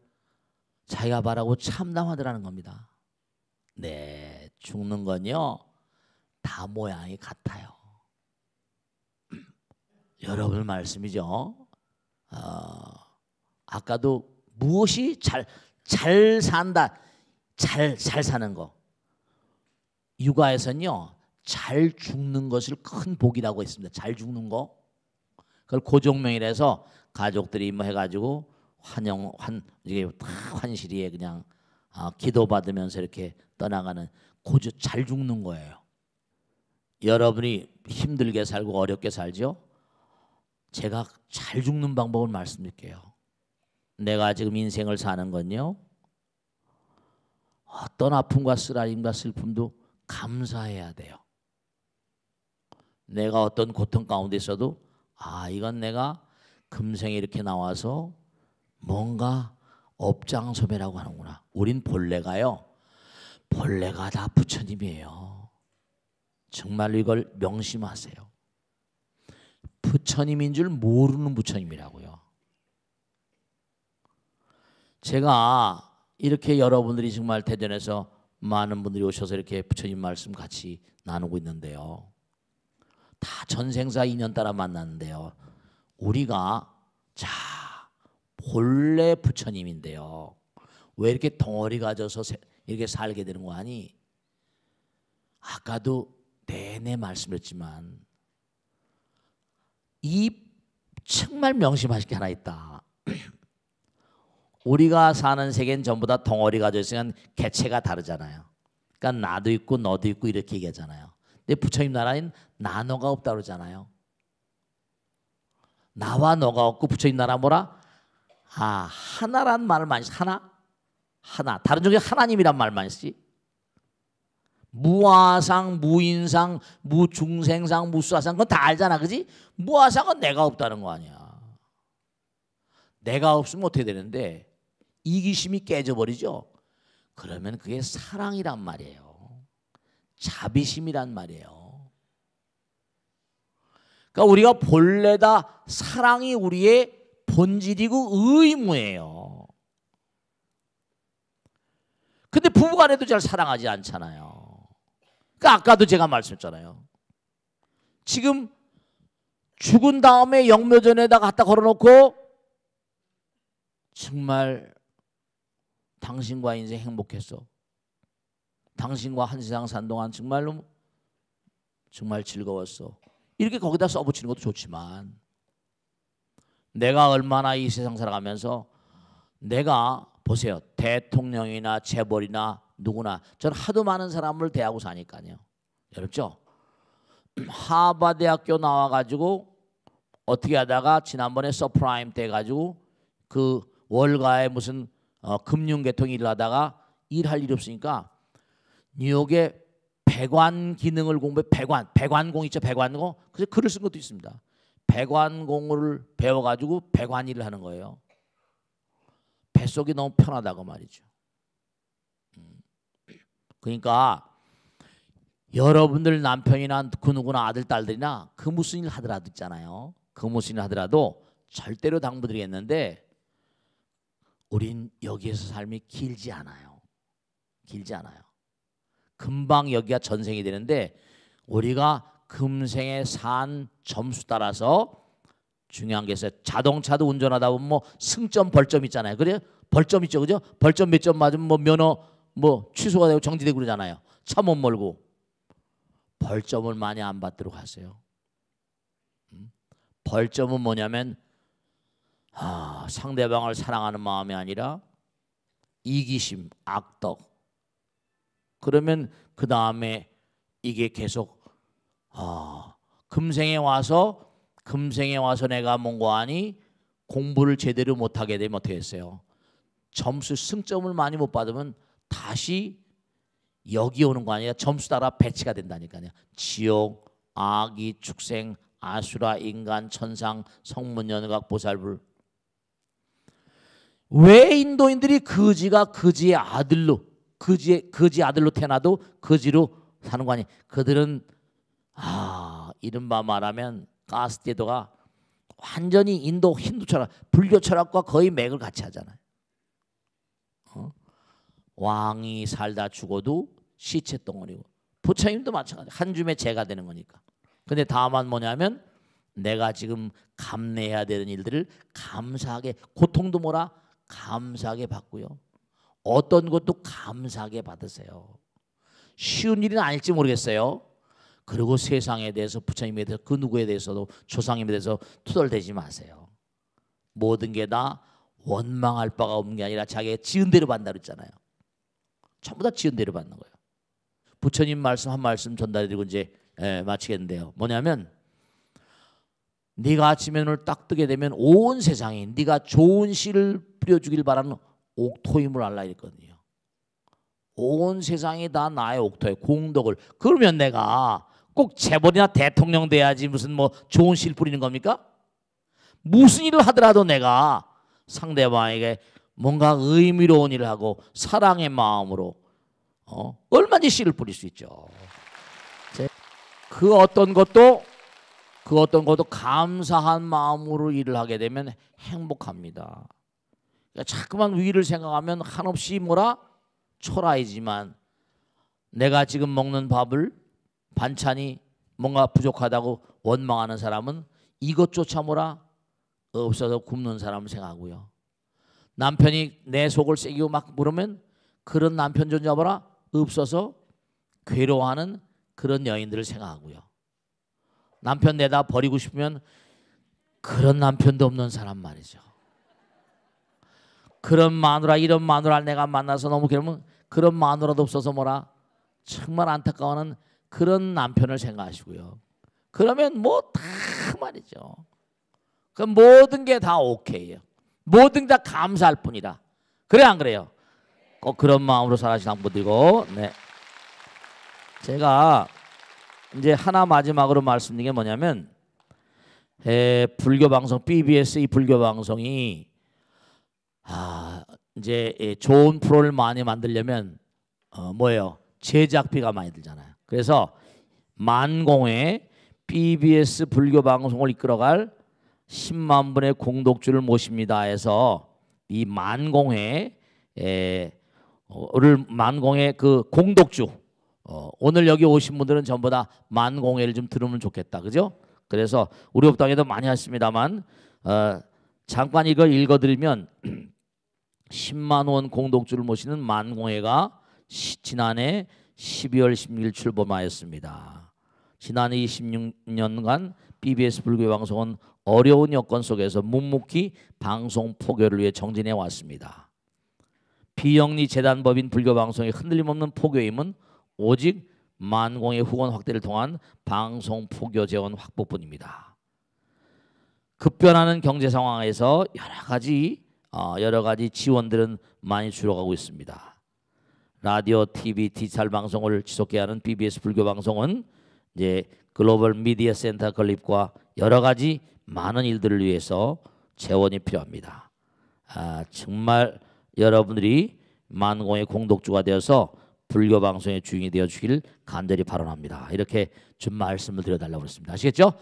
자기가 바라고 참담하더라는 겁니다. 네, 죽는 건요 다 모양이 같아요. 여러분 말씀이죠. 아까도 무엇이 잘 산다, 잘 사는 거. 육아에서는요 잘 죽는 것을 큰 복이라고 했습니다. 잘 죽는 거. 그걸 고종명이라서 가족들이 뭐 해가지고 이게 환실이에 그냥 기도 받으면서 이렇게 떠나가는 잘 죽는 거예요. 여러분이 힘들게 살고 어렵게 살죠. 제가 잘 죽는 방법을 말씀드릴게요. 내가 지금 인생을 사는 건요, 어떤 아픔과 쓰라림과 슬픔도 감사해야 돼요. 내가 어떤 고통 가운데 있어도 이건 내가 금생에 이렇게 나와서 뭔가 업장소매라고 하는구나. 우린 본래가요, 본래가 다 부처님이에요. 정말로 이걸 명심하세요. 부처님인 줄 모르는 부처님이라고요. 제가 이렇게 여러분들이 정말 대전에서 많은 분들이 오셔서 이렇게 부처님 말씀 같이 나누고 있는데요. 다 전생사 인연 따라 만났는데요. 우리가 본래 부처님인데요. 왜 이렇게 덩어리 가져서 이렇게 살게 되는 거 아니? 아까도 내내 말씀드렸지만 이 정말 명심하실 게 하나 있다. 우리가 사는 세계는 전부 다 덩어리 가져 있으면 개체가 다르잖아요. 그러니까 나도 있고 너도 있고 이렇게 얘기하잖아요. 근데 부처님 나라는 나너가 없다 그러잖아요. 나와 너가 없고 부처님 나라 뭐라? 하나란 말을 많이 쓰지. 하나. 다른 종교 하나님이란 말 많이 쓰지. 무아상, 무인상, 무중생상, 무수아상 그건 다 알잖아, 그지? 무아상은 내가 없다는 거 아니야. 내가 없으면 어떻게 되는데 이기심이 깨져버리죠. 그러면 그게 사랑이란 말이에요. 자비심이란 말이에요. 그러니까 우리가 본래 다 사랑이 우리의 본질이고 의무예요. 근데 부부간에도 잘 사랑하지 않잖아요. 그러니까 아까도 제가 말씀했잖아요. 지금 죽은 다음에 영묘전에다 갖다 걸어놓고 정말 당신과 인생 행복했어. 당신과 한 세상 산 동안 정말로 정말 즐거웠어. 이렇게 거기다 써붙이는 것도 좋지만 내가 얼마나 이 세상 살아가면서 내가 보세요. 대통령이나 재벌이나 누구나 저는 하도 많은 사람을 대하고 사니까요. 어렵죠? 하버드 대학교 나와가지고 어떻게 하다가 지난번에 서프라임 때 가지고 그 월가에 무슨 금융계통 일을 하다가 일할 일이 없으니까 뉴욕에 배관 기능을 공부해. 배관공 있죠. 배관공. 그래서 글을 쓴 것도 있습니다. 배관공을 배워가지고 배관 일을 하는 거예요. 뱃속이 너무 편하다고 말이죠. 그러니까 여러분들 남편이나 그 누구나 아들 딸들이나 그 무슨 일 하더라도 있잖아요. 그 무슨 일 하더라도 절대로 당부드리겠는데 우린 여기에서 삶이 길지 않아요. 길지 않아요. 금방 여기가 전생이 되는데 우리가 금생에 산 점수 따라서 중요한 게 있어요. 자동차도 운전하다 보면 뭐 승점 벌점 있잖아요. 그래요? 벌점 있죠. 그죠? 벌점 몇 점 맞으면 뭐 면허 뭐 취소가 되고 정지되고 그러잖아요. 차 못 몰고. 벌점을 많이 안 받도록 하세요. 벌점은 뭐냐면 상대방을 사랑하는 마음이 아니라 이기심, 악덕. 그러면 그 다음에 이게 계속 금생에 와서 내가 뭔가 하니 공부를 제대로 못하게 되면 어떻게 했어요? 점수 승점을 많이 못 받으면 다시 여기 오는 거 아니야? 점수 따라 배치가 된다니까요. 지옥, 악이, 축생, 아수라, 인간, 천상, 성문연각, 보살불. 왜 인도인들이 거지가 거지의 아들로 거지 아들로 태어나도 거지로 사는 거 아니야? 그들은 이른바 말하면 가스제도가 완전히 인도 힌두 철학, 불교 철학과 거의 맥을 같이 하잖아요. 왕이 살다 죽어도 시체 덩어리고 부처님도 마찬가지. 한 줌의 재가 되는 거니까. 근데 다만 뭐냐면 내가 지금 감내해야 되는 일들을 감사하게, 고통도 뭐라 감사하게 받고요. 어떤 것도 감사하게 받으세요. 쉬운 일은 아닐지 모르겠어요. 그리고 세상에 대해서, 부처님에 대해서, 그 누구에 대해서도, 조상님에 대해서 투덜대지 마세요. 모든 게 다 원망할 바가 없는 게 아니라 자기가 지은 대로 받는다 그랬잖아요. 전부 다 지은 대로 받는 거예요. 부처님 말씀 한 말씀 전달해드리고 이제 마치겠는데요. 뭐냐면 네가 아침에 눈을 딱 뜨게 되면 온 세상에 네가 좋은 씨를 뿌려주길 바라는 옥토임을 알라 이랬거든요. 온 세상이 다 나의 옥토에 공덕을. 그러면 내가 꼭 재벌이나 대통령 돼야지 무슨 뭐 좋은 씨를 뿌리는 겁니까? 무슨 일을 하더라도 내가 상대방에게 뭔가 의미로운 일을 하고 사랑의 마음으로 얼마든지 씨를 뿌릴 수 있죠. 그 어떤 것도 감사한 마음으로 일을 하게 되면 행복합니다. 그러니까 자꾸만 위를 생각하면 한없이 뭐라 초라해지만 내가 지금 먹는 밥을 반찬이 뭔가 부족하다고 원망하는 사람은 이것조차 뭐라 없어서 굶는 사람을 생각하고요. 남편이 내 속을 새기고 막 물으면 그런 남편 좀 잡아라 없어서 괴로워하는 그런 여인들을 생각하고요. 남편 내다 버리고 싶으면 그런 남편도 없는 사람 말이죠. 그런 마누라 이런 마누라를 내가 만나서 너무 괴로우면 그런 마누라도 없어서 뭐라 정말 안타까워하는 그런 남편을 생각하시고요. 그러면 뭐 다 말이죠. 그 모든 게 다 오케이예요. 모든 게 다 감사할 뿐이다. 그래 안 그래요? 꼭 그런 마음으로 살아가시는 분들이고. 네. 제가 이제 하나 마지막으로 말씀드린 게 뭐냐면 불교 방송 BBS 이 불교 방송이 이제 좋은 프로를 많이 만들려면 뭐예요? 제작비가 많이 들잖아요. 그래서 만공회 BBS 불교 방송을 이끌어갈 10만 분의 공덕주를 모십니다 해서 이 만공회를 만공회 그 공덕주 오늘 여기 오신 분들은 전부 다 만공회를 좀 들으면 좋겠다. 그죠? 그래서 우리 법당에도 많이 했습니다만 잠깐 이걸 읽어드리면 10만 원 공덕주를 모시는 만공회가 지난해 12월 16일 출범하였습니다. 지난 26년간 BBS 불교 방송은 어려운 여건 속에서 묵묵히 방송 포교를 위해 정진해 왔습니다. 비영리 재단법인 불교 방송의 흔들림 없는 포교임은 오직 만공의 후원 확대를 통한 방송 포교 재원 확보뿐입니다. 급변하는 경제 상황에서 여러 가지 지원들은 많이 줄어가고 있습니다. 라디오, TV, 디지털 방송을 지속해야 하는 BBS 불교 방송은 이제 글로벌 미디어 센터 건립과 여러 가지 많은 일들을 위해서 재원이 필요합니다. 정말 여러분들이 만공의 공덕주가 되어서 불교 방송의 주인이 되어 주길 간절히 발언합니다. 이렇게 좀 말씀을 드려달라고 했습니다. 아시겠죠?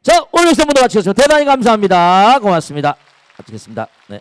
자, 오늘 여기서 모두 마치겠습니다. 대단히 감사합니다. 고맙습니다. 마치겠습니다. 네.